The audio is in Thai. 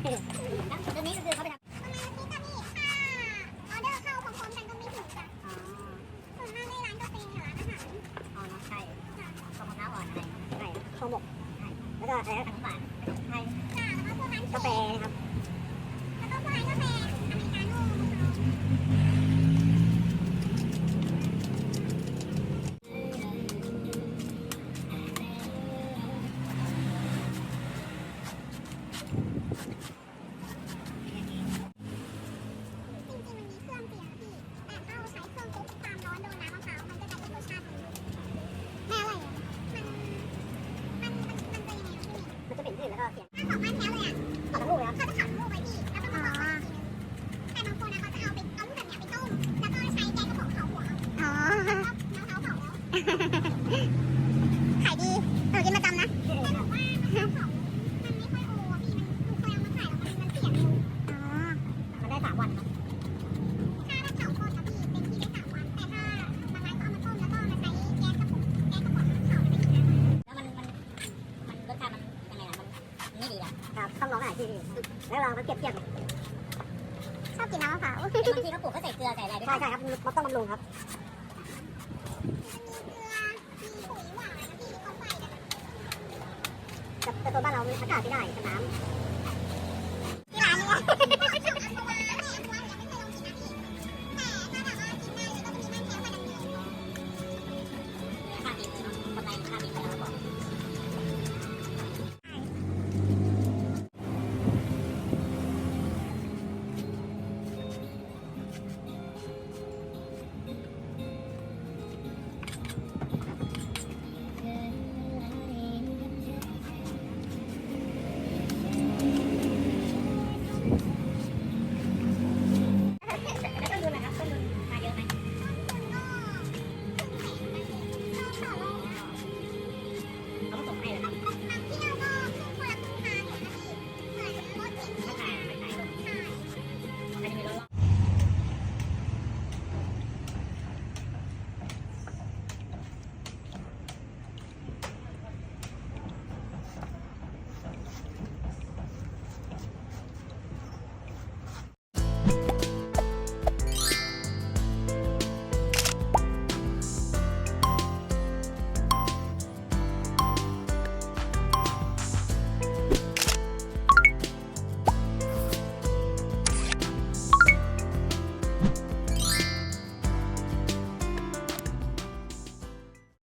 ตัวนี้ก็คือเขาไปทำประมาณนี้ตอนนี้ถ้าออเดอร์เข้าพร้อมๆกันก็ไม่ถึงจ้ะส่วนมากในร้านกาแฟกับร้านอาหาร อ๋อเนาะใช่ข้าวมะพร้าวอ่อนอะไรใช่ ข้าวหมกแล้วก็อะไร ขนมหวานไทย จ้ะแล้วก็พวกร้าน กาแฟนะครับ แล้วก็พวกร้านกาแฟอเมริกาโน่จริงๆมันมีเครื่องเสียงพี่แต่ถ้าเราใช้เครื่องปุ๊บความร้อนโดนน้ำมะพร้าวมันก็จะเป็นรสชาตินึงแม่อะไรอ่ะมันจะยังไงพี่ มันจะเป็นลื่นแล้วก็เสียง ถ้าของบ้านแท้เลยอ่ะ ต่อทั้งลูกเลยครับ เขาจะขับลูกไว้พี่แล้วก็มาบอกว่าแต่บางคนนะเขาจะเอาลูกแบบเนี้ยไปต้มแล้วก็ใช้แก๊สกระป๋องเผาหัวอ๋อแล้วมะพร้าวเผาแล้วขายดีหนูกินประจำนะแต่หนูว่ามะพร้าวเผามันไม่ค่อยโอพี่หนูเคยเอามาขายแล้วมันเสียเร็วอ๋อ มันได้3 วันครับ ถ้าเผาทอดนะพี่เป็นที่ได้3 วันแต่ถ้าบางร้านก็เอามาต้มแล้วก็มาใช้แก๊สกระป๋องเผาได้ไปอีกนะ แล้วมันรสชาติมันยังไงล่ะมันไม่ดีอ่ะ ครับต้องลองหาที่นี่แล้วเรามาเปรียบเทียบ ชอบกินน้ำมะพร้าว บางทีเขาปลูกก็ใส่เกลือใส่อะไรด้วย ใช่ครับมันต้องบำรุงครับ มีเกลือมีปุ๋ยหวานนะพี่เขาใส่กัน แต่ตัวบ้านเราอากาศไม่ได้กับน้ำ